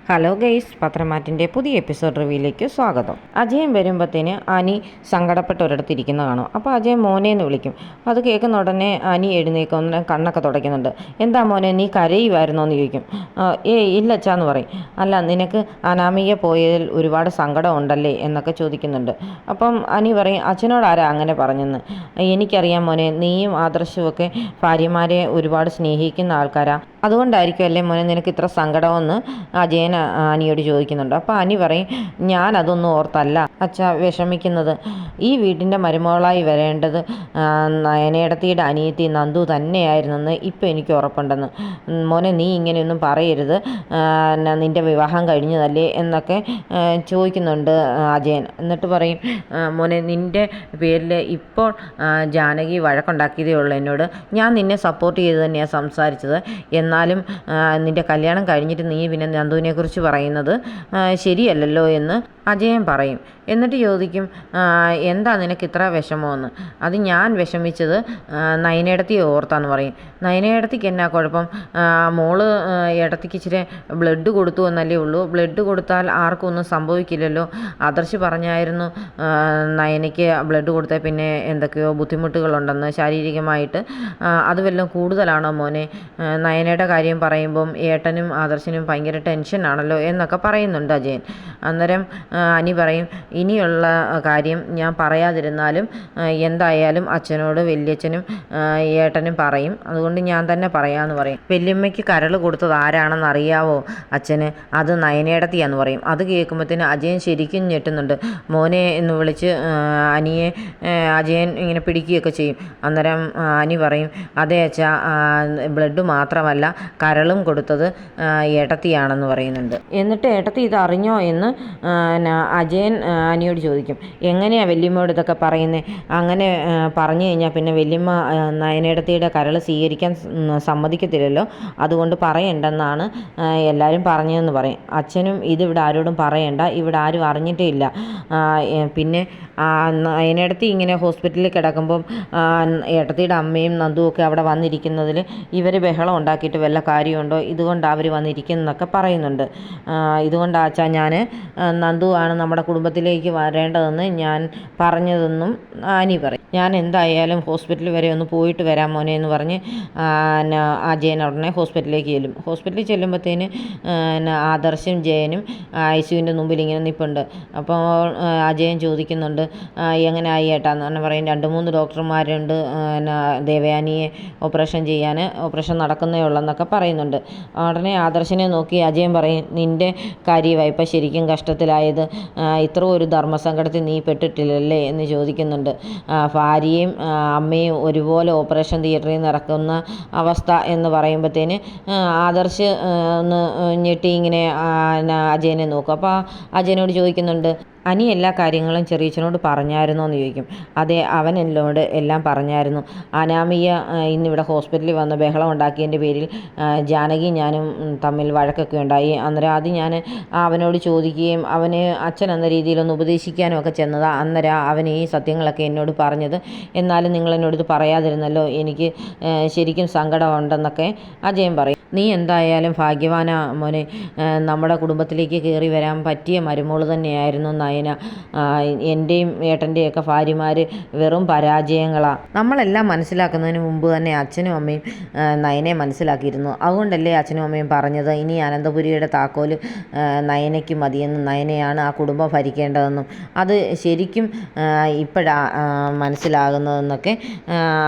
Hello guys, പത്രമാറ്റിൻ്റെ പുതിയ episode റിവ്യൂയിലേക്ക് സ്വാഗതം. അജയൻ വരുമ്പോഴത്തേന് അനി സങ്കടപ്പെട്ട് ഒരിടത്തിരിക്കുന്ന കാണും. അപ്പോൾ അജയൻ മോനെ എന്ന് വിളിക്കും. അത് കേൾക്കുന്ന ഉടനെ അനി എഴുന്നേക്കൊന്ന് കണ്ണൊക്കെ തുടയ്ക്കുന്നുണ്ട്. എന്താ മോനെ, നീ കരയുമായിരുന്നോ എന്ന് ചോദിക്കും. ഇല്ല അച്ഛാന്ന് പറയും. അല്ല, നിനക്ക് അനാമിക പോയതിൽ ഒരുപാട് സങ്കടം ഉണ്ടല്ലേ എന്നൊക്കെ ചോദിക്കുന്നുണ്ട്. അപ്പം അനി പറയും, അച്ഛനോട് ആരാ അങ്ങനെ പറഞ്ഞെന്ന്. എനിക്കറിയാം മോനെ, നീയും ആദർശവുമൊക്കെ ഭാര്യമാരെ ഒരുപാട് സ്നേഹിക്കുന്ന ആൾക്കാരാ, അതുകൊണ്ടായിരിക്കും അല്ലേ മോനെ നിനക്ക് ഇത്ര സങ്കടമെന്ന് അജയൻ അനിയോട് ചോദിക്കുന്നുണ്ട്. അപ്പോൾ അനി പറയും, ഞാൻ അതൊന്നും ഓർത്തല്ല അച്ഛാ വിഷമിക്കുന്നത്. ഈ വീടിൻ്റെ മരുമകളായി വരേണ്ടത് നയനേടത്തിയുടെ അനിയത്തി നന്ദു തന്നെയായിരുന്നെന്ന് ഇപ്പം എനിക്ക് ഉറപ്പുണ്ടെന്ന്. മോനെ, നീ ഇങ്ങനെയൊന്നും പറയരുത്, നിൻ്റെ വിവാഹം കഴിഞ്ഞതല്ലേ എന്നൊക്കെ ചോദിക്കുന്നുണ്ട് അജയൻ. എന്നിട്ട് പറയും, മോനെ, നിൻ്റെ പേരിൽ ഇപ്പോൾ ജാനകി വഴക്കുണ്ടാക്കിയതേ ഉള്ളൂ എന്നോട്. ഞാൻ നിന്നെ സപ്പോർട്ട് ചെയ്ത് തന്നെയാണ് സംസാരിച്ചത്. എന്നാലും നിൻ്റെ കല്യാണം കഴിഞ്ഞിട്ട് നീ പിന്നെ നന്ദുവിനെക്കുറിച്ച് പറയുന്നത് ശരിയല്ലല്ലോ എന്ന് അജയൻ പറയും. എന്നിട്ട് ചോദിക്കും, എന്താ നിനക്ക് ഇത്ര വിഷമമെന്ന്. അത് ഞാൻ വിഷമിച്ചത് നയനേടത്തിയെ ഓർത്താന്ന് പറയും. നയനേടത്തിക്ക് എന്നാ കുഴപ്പം, മോള് ഏടത്തിക്ക് ഇച്ചിരി ബ്ലഡ് കൊടുത്തു എന്നല്ലേ ഉള്ളൂ. ബ്ലഡ് കൊടുത്താൽ ആർക്കും ഒന്നും സംഭവിക്കില്ലല്ലോ. ആദർശ് പറഞ്ഞായിരുന്നു നയനയ്ക്ക് ബ്ലഡ് കൊടുത്താൽ പിന്നെ എന്തൊക്കെയോ ബുദ്ധിമുട്ടുകളുണ്ടെന്ന് ശാരീരികമായിട്ട്. അത് വല്ലതും കൂടുതലാണോ മോനെ? നയനയുടെ കാര്യം പറയുമ്പം ഏട്ടനും ആദർശിനും ഭയങ്കര ടെൻഷനാണല്ലോ എന്നൊക്കെ പറയുന്നുണ്ട് അജയൻ. അന്നേരം അനി പറയും, ഇനിയുള്ള കാര്യം ഞാൻ പറയാതിരുന്നാലും എന്തായാലും അച്ഛനോട് വല്യച്ഛനും ഏട്ടനും പറയും, അതുകൊണ്ട് ഞാൻ തന്നെ പറയാമെന്ന് പറയും. വല്യമ്മയ്ക്ക് കരൾ കൊടുത്തത് ആരാണെന്ന് അറിയാവോ അച്ഛന്? അത് നയനേടത്തിയാന്ന് പറയും. അത് കേൾക്കുമ്പോഴത്തേന് അജയൻ ശരിക്കും ഞെട്ടുന്നുണ്ട്. മോനെ എന്ന് വിളിച്ച് അനിയെ അജയൻ ഇങ്ങനെ പിടിക്കുകയൊക്കെ ചെയ്യും. അന്നേരം അനി പറയും, അതെ അച്ഛാ, ബ്ലഡ് മാത്രമല്ല കരളും കൊടുത്തത് ഏട്ടത്തിയാണെന്ന് പറയുന്നുണ്ട്. എന്നിട്ട് ഏട്ടത്തി ഇത് അറിഞ്ഞോ എന്ന് അജയൻ അനിയോട് ചോദിക്കും. എങ്ങനെയാണ് വല്യമ്മയോട് ഇതൊക്കെ പറയുന്നത്? അങ്ങനെ പറഞ്ഞു കഴിഞ്ഞാൽ പിന്നെ വല്യമ്മ നയനേടത്തിയുടെ കരൾ സ്വീകരിക്കാൻ സമ്മതിക്കത്തില്ലല്ലോ, അതുകൊണ്ട് പറയണ്ടെന്നാണ് എല്ലാവരും പറഞ്ഞതെന്ന് പറയും. അച്ഛനും ഇതിവിടെ ആരോടും പറയണ്ട, ഇവിടെ ആരും അറിഞ്ഞിട്ടേ ഇല്ല. പിന്നെ നയനേടത്തി ഇങ്ങനെ ഹോസ്പിറ്റലിൽ കിടക്കുമ്പം ഏട്ടത്തിയുടെ അമ്മയും നന്ദുവും ഒക്കെ അവിടെ വന്നിരിക്കുന്നതിൽ ഇവർ ബഹളം ഉണ്ടാക്കിയിട്ട് വല്ല കാര്യമുണ്ടോ? ഇതുകൊണ്ട് അവർ വന്നിരിക്കുന്നതൊക്കെ പറയുന്നുണ്ട്. ഇതുകൊണ്ടാ അച്ഛാ ഞാൻ നന്ദു ആണ് നമ്മുടെ കുടുംബത്തിലേക്ക് വരേണ്ടതെന്ന് ഞാൻ പറഞ്ഞതെന്നും അനി പറയും. ഞാൻ എന്തായാലും ഹോസ്പിറ്റൽ വരെ ഒന്ന് പോയിട്ട് വരാം മോനെ എന്ന് പറഞ്ഞ് അജയൻ ഉടനെ ഹോസ്പിറ്റലിലേക്ക് ചെല്ലും. ഹോസ്പിറ്റലിൽ ചെല്ലുമ്പോഴത്തേന് ആദർശും ജയനും ഐസിയുവിൻ്റെ മുമ്പിൽ ഇങ്ങനെ നിൽപ്പുണ്ട്. അപ്പോൾ അജയൻ ചോദിക്കുന്നുണ്ട്, എങ്ങനെ ആയി ഏട്ടാന്ന് പറഞ്ഞാൽ പറയും, 2-3 ഡോക്ടർമാരുണ്ട് ദേവയാനിയെ ഓപ്പറേഷൻ നടക്കുന്നേ ഉള്ളെന്നൊക്കെ പറയുന്നുണ്ട്. ഉടനെ ആദർശിനെ നോക്കി അജയൻ പറയും, നിൻ്റെ കാര്യമാണ് ഇപ്പം ശരിക്കും കഷ്ടത്തിലായത്, ഇത്ര ഒരു ധർമ്മസങ്കടത്തിൽ നീ പെട്ടിട്ടില്ലല്ലേ എന്ന് ചോദിക്കുന്നുണ്ട്. ഭാര്യയും അമ്മയും ഒരുപോലെ ഓപ്പറേഷൻ തിയേറ്ററിൽ നടക്കുന്ന അവസ്ഥ എന്ന് പറയുമ്പോഴത്തേന് ആദർശ് ഒന്ന് ഞെട്ടി ഇങ്ങനെ അജയനെ നോക്കും. അപ്പോൾ അജയനോട് ചോദിക്കുന്നുണ്ട്, അനി എല്ലാ കാര്യങ്ങളും ചെറിയച്ഛനോട് പറഞ്ഞായിരുന്നോ എന്ന് ചോദിക്കും. അതെ, അവൻ എന്നോട് എല്ലാം പറഞ്ഞായിരുന്നു. അനാമിക ഇന്നിവിടെ ഹോസ്പിറ്റലിൽ വന്ന് ബഹളം ഉണ്ടാക്കിയതിൻ്റെ പേരിൽ ജാനകിയും ഞാനും തമ്മിൽ വഴക്കൊക്കെ ഉണ്ടായി. അന്നേരം അത് ഞാൻ അവനോട് ചോദിക്കുകയും അവന് അച്ഛൻ എന്ന രീതിയിലൊന്ന് ഉപദേശിക്കാനും ഒക്കെ ചെന്നതാണ്. അന്നേരം അവൻ ഈ സത്യങ്ങളൊക്കെ എന്നോട് പറഞ്ഞത്. എന്നാലും നിങ്ങളെന്നോട് ഇത് പറയാതിരുന്നല്ലോ, എനിക്ക് ശരിക്കും സങ്കടമുണ്ടെന്നൊക്കെ അജയൻ പറയും. നീ എന്തായാലും ഭാഗ്യവാനാ മോനെ, നമ്മുടെ കുടുംബത്തിലേക്ക് കയറി വരാൻ പറ്റിയ മരുമോൾ തന്നെയായിരുന്നു നയന. എൻ്റെയും ഏട്ടൻ്റെയൊക്കെ ഭാര്യമാർ വെറും പരാജയങ്ങളാണ്. നമ്മളെല്ലാം മനസ്സിലാക്കുന്നതിന് മുമ്പ് തന്നെ അച്ഛനും അമ്മയും നയനയെ മനസ്സിലാക്കിയിരുന്നു. അതുകൊണ്ടല്ലേ അച്ഛനും അമ്മയും പറഞ്ഞത് ഇനി അനന്തപുരിയുടെ താക്കോല് നയനയ്ക്ക് മതിയെന്നും നയനയാണ് ആ കുടുംബം ഭരിക്കേണ്ടതെന്നും. അത് ശരിക്കും ഇപ്പോഴാണ് മനസ്സിലാകുന്നതെന്നൊക്കെ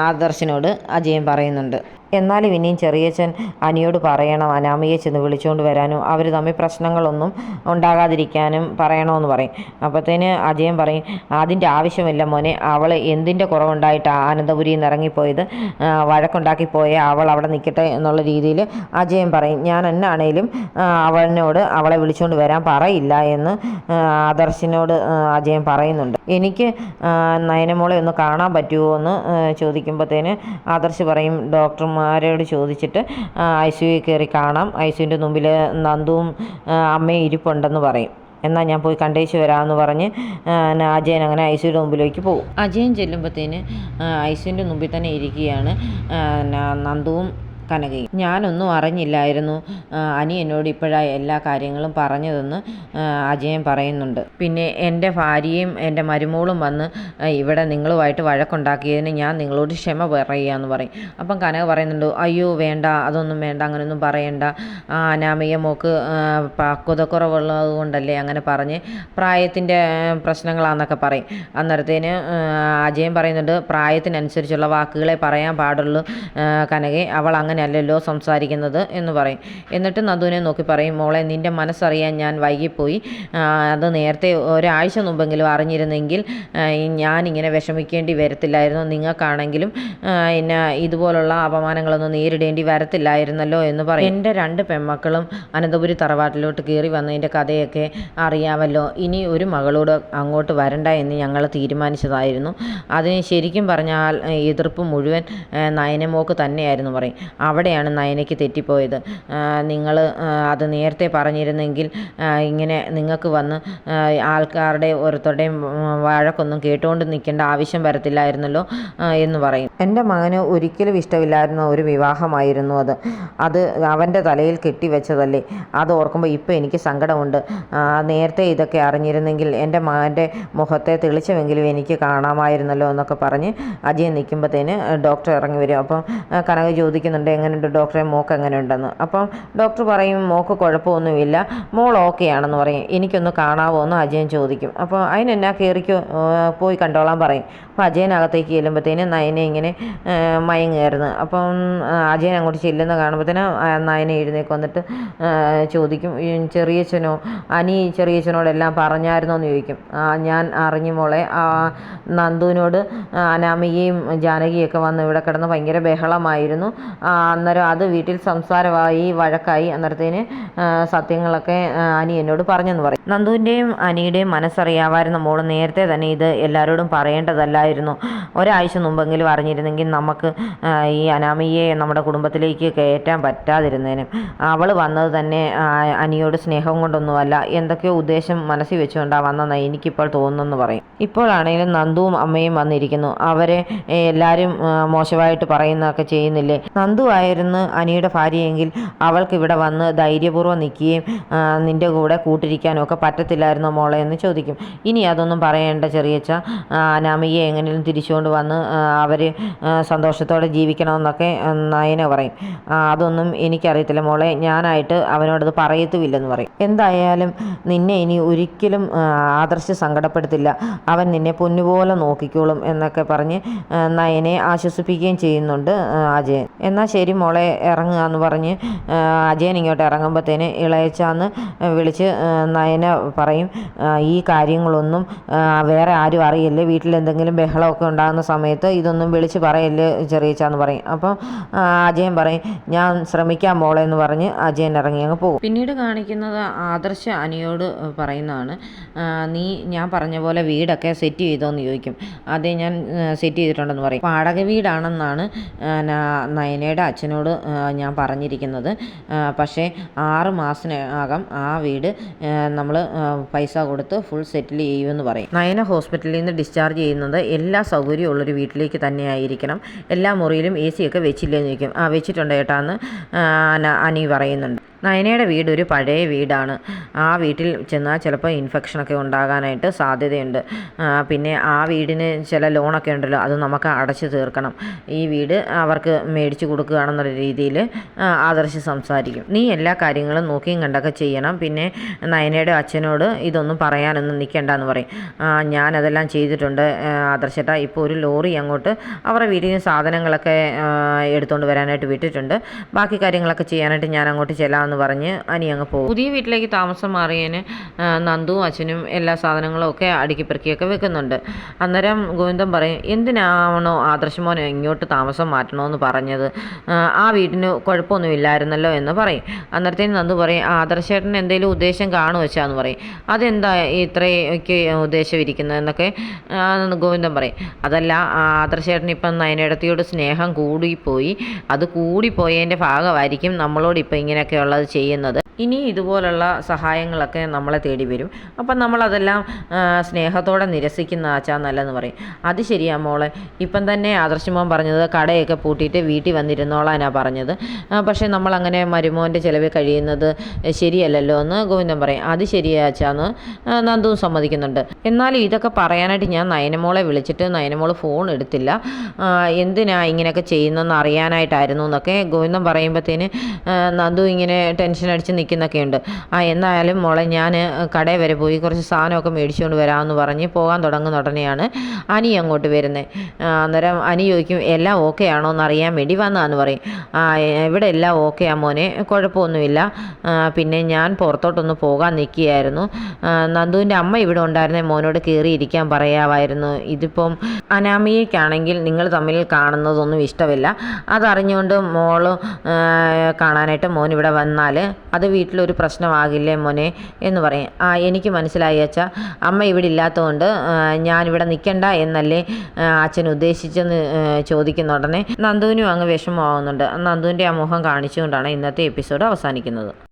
ആദർശിനോട് അജയൻ പറയുന്നുണ്ട്. എന്നാലും ഇനിയും ചെറിയച്ഛൻ അനിയോട് പറയണം അനാമികയെ ചെന്ന് വിളിച്ചുകൊണ്ട് വരാനും അവർ തമ്മിൽ പ്രശ്നങ്ങളൊന്നും ഉണ്ടാകാതിരിക്കാനും പറയണമെന്ന് പറയും. അപ്പോഴത്തേന് അജയൻ പറയും, അതിൻ്റെ ആവശ്യമില്ല മോനെ, അവൾ എന്തിൻ്റെ കുറവുണ്ടായിട്ടാണ് ആനന്ദപുരിയിൽ നിന്ന് ഇറങ്ങിപ്പോയത്, വഴക്കുണ്ടാക്കി പോയ അവൾ അവിടെ നിൽക്കട്ടെ എന്നുള്ള രീതിയിൽ അജയൻ പറയും. ഞാൻ എന്നാണേലും അവനോട് അവളെ വിളിച്ചുകൊണ്ട് വരാൻ പറയില്ല എന്ന് ആദർശിനോട് അജയൻ പറയുന്നുണ്ട്. എനിക്ക് നയനമോളെ ഒന്ന് കാണാൻ പറ്റുമോ എന്ന് ചോദിക്കുമ്പോഴത്തേന് ആദർശ് പറയും, ഡോക്ടർമാരോട് ചോദിച്ചിട്ട് ഐസിയു കയറി കാണാം, ഐസിയുവിൻ്റെ മുമ്പിൽ നന്ദുവും അമ്മയും ഇരിപ്പുണ്ടെന്ന് പറയും. എന്നാൽ ഞാൻ പോയി കണ്ടേച്ച് വരാമെന്ന് പറഞ്ഞ് അജയൻ അങ്ങനെ ഐസിയുടെ മുമ്പിലേക്ക് പോകും. അജയൻ ചെല്ലുമ്പോഴത്തേന് ഐസിയുടെ മുമ്പിൽ തന്നെ ഇരിക്കുകയാണ് നന്ദുവും കനകയും. ഞാനൊന്നും അറിഞ്ഞില്ലായിരുന്നു, അനി എന്നോട് ഇപ്പോഴാണ് എല്ലാ കാര്യങ്ങളും പറഞ്ഞതെന്ന് അജയൻ പറയുന്നുണ്ട്. പിന്നെ എൻ്റെ ഭാര്യയും എൻ്റെ മരുമോളും വന്ന് ഇവിടെ നിങ്ങളുമായിട്ട് വഴക്കുണ്ടാക്കിയതിന് ഞാൻ നിങ്ങളോട് ക്ഷമ പറയുകയെന്ന് പറയും. അപ്പം കനക പറയുന്നുണ്ട്, അയ്യോ വേണ്ട, അതൊന്നും വേണ്ട, അങ്ങനെയൊന്നും പറയണ്ട, അനാമിക മോക്ക് പക്വതക്കുറവുള്ളത് കൊണ്ടല്ലേ അങ്ങനെ പറഞ്ഞ്, പ്രായത്തിൻ്റെ പ്രശ്നങ്ങളാണെന്നൊക്കെ പറയും. അന്നേരത്തേന് അജയൻ പറയുന്നുണ്ട്, പ്രായത്തിനനുസരിച്ചുള്ള വാക്കുകളെ പറയാൻ പാടുള്ളൂ കനകെ, അവൾ അങ്ങനെയല്ലല്ലോ സംസാരിക്കുന്നത് എന്ന് പറയും. എന്നിട്ട് നന്ദുവിനെ നോക്കി പറയും, മോളെ നിൻ്റെ മനസ്സറിയാൻ ഞാൻ വൈകിപ്പോയി, അത് നേരത്തെ ഒരാഴ്ച മുമ്പെങ്കിലും അറിഞ്ഞിരുന്നെങ്കിൽ ഞാനിങ്ങനെ വിഷമിക്കേണ്ടി വരത്തില്ലായിരുന്നു, നിങ്ങൾക്കാണെങ്കിലും പിന്നെ ഇതുപോലുള്ള അപമാനങ്ങളൊന്നും നേരിടേണ്ടി വരത്തില്ലായിരുന്നല്ലോ എന്ന് പറയും. എൻ്റെ 2 പെൺമക്കളും അനന്തപുരി തറവാട്ടിലോട്ട് കയറി വന്നതിൻ്റെ കഥയൊക്കെ അറിയാമല്ലോ, ഇനി ഒരു മകളോട് അങ്ങോട്ട് വരണ്ട എന്ന് ഞങ്ങൾ തീരുമാനിച്ചതായിരുന്നു. അതിന് ശരിക്കും പറഞ്ഞാൽ എതിർപ്പ് മുഴുവൻ നയനമോക്ക് തന്നെയായിരുന്നു പറയും. അവിടെയാണ് നയനയ്ക്ക് തെറ്റിപ്പോയത്. നിങ്ങൾ അത് നേരത്തെ പറഞ്ഞിരുന്നെങ്കിൽ ഇങ്ങനെ നിങ്ങൾക്ക് വന്ന് ആൾക്കാരുടെ ഓരോരുത്തരുടെയും വഴക്കൊന്നും കേട്ടുകൊണ്ട് നിൽക്കേണ്ട ആവശ്യം വരത്തില്ലായിരുന്നല്ലോ എന്ന് പറയും. എൻ്റെ മകന് ഒരിക്കലും ഇഷ്ടമില്ലായിരുന്ന ഒരു വിവാഹമായിരുന്നു അത് അവൻ്റെ തലയിൽ കെട്ടിവെച്ചതല്ലേ, അത് ഓർക്കുമ്പോൾ ഇപ്പോൾ എനിക്ക് സങ്കടമുണ്ട്. നേരത്തെ ഇതൊക്കെ അറിഞ്ഞിരുന്നെങ്കിൽ എൻ്റെ മകൻ്റെ മുഖത്തെ തെളിച്ചമെങ്കിലും എനിക്ക് കാണാമായിരുന്നല്ലോ എന്നൊക്കെ പറഞ്ഞ് അജയൻ നിൽക്കുമ്പോഴത്തേന് ഡോക്ടർ ഇറങ്ങി വരും. അപ്പം കനക ചോദിക്കുന്നുണ്ട്, എങ്ങനെയുണ്ട് ഡോക്ടറെ, മോക്ക് എങ്ങനെയുണ്ടെന്ന്. അപ്പം ഡോക്ടർ പറയും, മോക്ക് കുഴപ്പമൊന്നുമില്ല, മോൾ ഓക്കെ ആണെന്ന് പറയും. എനിക്കൊന്ന് കാണാമോ എന്ന് അജയൻ ചോദിക്കും. അപ്പോൾ അതിനെന്നാ കയറിക്കോ, പോയി കണ്ടോളാൻ പറയും. അപ്പോൾ അജയനകത്തേക്ക് ചെല്ലുമ്പോഴത്തേന് നയനെ ഇങ്ങനെ മയങ്ങുകയായിരുന്നു. അപ്പം അജയൻ അങ്ങോട്ട് ചെല്ലുന്ന കാണുമ്പോഴത്തേന് നയനെ എഴുന്നേക്ക് വന്നിട്ട് ചോദിക്കും, ചെറിയച്ഛനോ അനി ചെറിയച്ഛനോടെല്ലാം പറഞ്ഞായിരുന്നോ എന്ന് ചോദിക്കും. ഞാൻ അറിഞ്ഞു മോളെ, നന്ദുവിനോട് അനാമികയും ജാനകിയൊക്കെ വന്ന് ഇവിടെ കിടന്ന് ഭയങ്കര ബഹളമായിരുന്നു. അന്നേരം അത് വീട്ടിൽ സംസാരമായി, വഴക്കായി. അന്നേരത്തേന് സത്യങ്ങളൊക്കെ അനി എന്നോട് പറഞ്ഞെന്ന് പറയും. നന്ദുവിൻ്റെയും അനിയുടെയും മനസ്സറിയാമായിരുന്ന മോൾ നേരത്തെ തന്നെ ഇത് എല്ലാവരോടും പറയേണ്ടതല്ലായിരുന്നു. ഒരാഴ്ച മുമ്പെങ്കിലും അറിഞ്ഞിരുന്നെങ്കിൽ നമുക്ക് ഈ അനാമികയെ നമ്മുടെ കുടുംബത്തിലേക്ക് കയറ്റാൻ പറ്റാതിരുന്നേനും. അവൾ വന്നത് തന്നെ അനിയോട് സ്നേഹം കൊണ്ടൊന്നുമല്ല, എന്തൊക്കെയോ ഉദ്ദേശം മനസ്സിൽ വെച്ചുകൊണ്ടാണ് വന്നതെന്ന് എനിക്കിപ്പോൾ തോന്നുന്നെന്ന് പറയും. ഇപ്പോഴാണെങ്കിലും നന്ദുവും അമ്മയും വന്നിരിക്കുന്നു. അവരെ എല്ലാവരും മോശമായിട്ട് പറയുന്നതൊക്കെ ചെയ്യുന്നില്ലേ. നന്ദു ആയിരുന്നു അനിയുടെ ഭാര്യയെങ്കിൽ അവൾക്ക് ഇവിടെ വന്ന് ധൈര്യപൂർവ്വം നിൽക്കുകയും നിൻ്റെ കൂടെ കൂട്ടിരിക്കാനും ഒക്കെ പറ്റത്തില്ലായിരുന്നോ മോളെ എന്ന് ചോദിക്കും. ഇനി അതൊന്നും പറയേണ്ട ചെറിയച്ഛ, അനാമികയെ എങ്ങനെയും തിരിച്ചുകൊണ്ട് വന്ന് അവർ സന്തോഷത്തോടെ ജീവിക്കണമെന്നൊക്കെ നയന പറയും. അതൊന്നും എനിക്കറിയത്തില്ല മോളെ, ഞാനായിട്ട് അവനോടത് പറയത്തുമില്ലെന്ന് പറയും. എന്തായാലും നിന്നെ ഇനി ഒരിക്കലും ആദർശ് സങ്കടപ്പെടുത്തില്ല, അവൻ നിന്നെ പൊന്നുപോലെ നോക്കിക്കോളും എന്നൊക്കെ പറഞ്ഞ് നയനെ ആശ്വസിപ്പിക്കുകയും ചെയ്യുന്നുണ്ട് അജയൻ. എന്നാൽ ശരി മോളെ ഇറങ്ങുക എന്ന് പറഞ്ഞ് അജയൻ ഇങ്ങോട്ട് ഇറങ്ങുമ്പോഴത്തേന് ഇളയച്ചാന്ന് വിളിച്ച് നയന പറയും, ഈ കാര്യങ്ങളൊന്നും വേറെ ആരും അറിയില്ലേ, വീട്ടിൽ എന്തെങ്കിലും ബഹളമൊക്കെ ഉണ്ടാകുന്ന സമയത്ത് ഇതൊന്നും വിളിച്ച് പറയല്ലേ ചെറിയച്ചാന്ന് പറയും. അപ്പം അജയൻ പറയും, ഞാൻ ശ്രമിക്കാം മോളെ എന്ന് പറഞ്ഞ് അജയൻ ഇറങ്ങി അങ്ങ് പോകും. പിന്നീട് കാണിക്കുന്നത് ആദർശ അനിയോട് പറയുന്നതാണ്, നീ ഞാൻ പറഞ്ഞ പോലെ വീടൊക്കെ സെറ്റ് ചെയ്തോന്ന് ചോദിക്കും. അതേ ഞാൻ സെറ്റ് ചെയ്തിട്ടുണ്ടെന്ന് പറയും. വാടക വീടാണെന്നാണ് നയനയുടെ അച്ഛനോട് ഞാൻ പറഞ്ഞിരിക്കുന്നത്, പക്ഷേ 6 മാസത്തിനകം ആ വീട് നമ്മൾ പൈസ കൊടുത്ത് ഫുൾ സെറ്റിൽ ചെയ്യുമെന്ന് പറയും. നയന ഹോസ്പിറ്റലിൽ നിന്ന് ഡിസ്ചാർജ് ചെയ്യുന്നത് എല്ലാ സൗകര്യവും ഉള്ളൊരു വീട്ടിലേക്ക് തന്നെ ആയിരിക്കണം, എല്ലാ മുറിയിലും AC ഒക്കെ വെച്ചില്ലേന്ന് ചോദിക്കും. വെച്ചിട്ടുണ്ട് ഏട്ടാന്ന് അനി പറയുന്നുണ്ട്. നയനയുടെ വീട് ഒരു പഴയ വീടാണ്. ആ വീട്ടിൽ ചെന്നാൽ ചിലപ്പോൾ ഇൻഫെക്ഷനൊക്കെ ഉണ്ടാകാനായിട്ട് സാധ്യതയുണ്ട്. പിന്നെ ആ വീടിന് ചില ലോണൊക്കെ ഉണ്ടല്ലോ, അത് നമുക്ക് അടച്ചു തീർക്കണം. ഈ വീട് അവർക്ക് മേടിച്ചു കൊടുക്കുകയാണെന്നുള്ള രീതിയിൽ ആദർശ് സംസാരിക്കും. നീ എല്ലാ കാര്യങ്ങളും നോക്കിയും കണ്ടൊക്കെ ചെയ്യണം. പിന്നെ നയനയുടെ അച്ഛനോട് ഇതൊന്നും പറയാനൊന്നും നിൽക്കേണ്ടെന്ന് പറയും. ഞാനതെല്ലാം ചെയ്തിട്ടുണ്ട് ആദർശേട്ടാ, ഇപ്പോൾ ഒരു ലോറി അങ്ങോട്ട് അവരുടെ വീട്ടിൽ നിന്ന് സാധനങ്ങളൊക്കെ എടുത്തുകൊണ്ട് വരാനായിട്ട് വിട്ടിട്ടുണ്ട്, ബാക്കി കാര്യങ്ങളൊക്കെ ചെയ്യാനായിട്ട് ഞാൻ അങ്ങോട്ട് ചെല്ലാമെന്ന് പറഞ്ഞ് അനി അങ്ങ് പോകും. പുതിയ വീട്ടിലേക്ക് താമസം മാറിയതിന് നന്ദുവും അച്ഛനും എല്ലാ സാധനങ്ങളും ഒക്കെ അടുക്കി പെറുക്കിയൊക്കെ വെക്കുന്നുണ്ട്. അന്നേരം ഗോവിന്ദൻ പറയും, എന്തിനാണോ ആദർശമോനെ ഇങ്ങോട്ട് താമസം മാറ്റണമെന്ന് പറഞ്ഞത്, ആ വീടിന് കുഴപ്പമൊന്നുമില്ലായിരുന്നല്ലോ എന്ന് പറയും. അന്നേരത്തേന് നന്ദു പറയും, ആദർശേട്ടന് എന്തെങ്കിലും ഉദ്ദേശം കാണും വെച്ചാന്ന് പറയും. അതെന്താ ഇത്രയൊക്കെ ഉദ്ദേശം ഇരിക്കുന്നത് എന്നൊക്കെ ഗോവിന്ദൻ പറയും. അതല്ല, ആദർശേട്ടൻ ഇപ്പം നയനേടത്തിയോട് സ്നേഹം കൂടിപ്പോയി, അത് കൂടിപ്പോയതിൻ്റെ ഭാഗമായിരിക്കും നമ്മളോട് ഇപ്പം ഇങ്ങനെയൊക്കെ ഉള്ളത് ചെയ്യുന്നത്. ഇനി ഇതുപോലുള്ള സഹായങ്ങളൊക്കെ നമ്മളെ തേടി വരും. അപ്പം നമ്മളതെല്ലാം സ്നേഹത്തോടെ നിരസിക്കുന്ന ആച്ചാ നല്ലതെന്ന് പറയും. അത് ശരിയാ മോളെ, ഇപ്പം തന്നെ ആദർശമോൻ പറഞ്ഞത് കടയൊക്കെ പൂട്ടിയിട്ട് വീട്ടിൽ വന്നിരുന്നോളാനാണ് പറഞ്ഞത്. പക്ഷേ നമ്മളങ്ങനെ മരുമോൻ്റെ ചിലവിൽ കഴിയുന്നത് ശരിയല്ലല്ലോ എന്ന് ഗോവിന്ദൻ പറയും. അത് ശരിയാ അച്ചാന്ന് നന്ദുവും സമ്മതിക്കുന്നുണ്ട്. എന്നാലും ഇതൊക്കെ പറയാനായിട്ട് ഞാൻ നയനമോളെ വിളിച്ചിട്ട് നയനമോൾ ഫോൺ എടുത്തില്ല. എന്തിനാ ഇങ്ങനെയൊക്കെ ചെയ്യുന്നതെന്ന് അറിയാനായിട്ടായിരുന്നു എന്നൊക്കെ ഗോവിന്ദൻ പറയുമ്പോഴത്തേന് നന്ദു ഇങ്ങനെ ടെൻഷൻ അടിച്ച് നിൽക്കുന്നൊക്കെ ഉണ്ട്. എന്നാലും മോളെ ഞാൻ കടയിൽ വരെ പോയി കുറച്ച് സാധനമൊക്കെ മേടിച്ചുകൊണ്ട് വരാമെന്ന് പറഞ്ഞ് പോകാൻ തുടങ്ങുന്ന ഉടനെയാണ് അനി അങ്ങോട്ട് വരുന്നത്. അന്നേരം അനി ചോദിക്കും എല്ലാം ഓക്കെ ആണോ എന്ന് അറിയാൻ വേണ്ടി വന്നതാന്ന് പറയും. ഇവിടെ എല്ലാം ഓക്കെയാ മോനെ, കുഴപ്പമൊന്നുമില്ല. പിന്നെ ഞാൻ പുറത്തോട്ടൊന്ന് പോകാൻ നിൽക്കുകയായിരുന്നു. നന്ദുവിൻ്റെ അമ്മ ഇവിടെ ഉണ്ടായിരുന്നേ മോനോട് കയറിയിരിക്കാൻ പറയാമായിരുന്നു. ഇതിപ്പം അനാമികയ്ക്കാണെങ്കിൽ നിങ്ങൾ തമ്മിൽ കാണുന്നതൊന്നും ഇഷ്ടമില്ല. അതറിഞ്ഞുകൊണ്ട് മോള് കാണാനായിട്ട് മോൻ ഇവിടെ വന്നാൽ അത് വീട്ടിലൊരു പ്രശ്നമാകില്ലേ മോനെ എന്ന് പറയും. എനിക്ക് മനസ്സിലായി അച്ഛാ, അമ്മ ഇവിടെ ഇല്ലാത്തതുകൊണ്ട് ഞാനിവിടെ നിൽക്കണ്ട എന്നല്ലേ അച്ഛൻ ഉദ്ദേശിച്ചെന്ന് ചോദിക്കുന്ന ഉടനെ നന്ദുവിനും അങ്ങ് വിഷമമാവുന്നുണ്ട്. നന്ദുവിൻ്റെ ആ മുഖം കാണിച്ചുകൊണ്ടാണ് ഇന്നത്തെ എപ്പിസോഡ് അവസാനിക്കുന്നത്.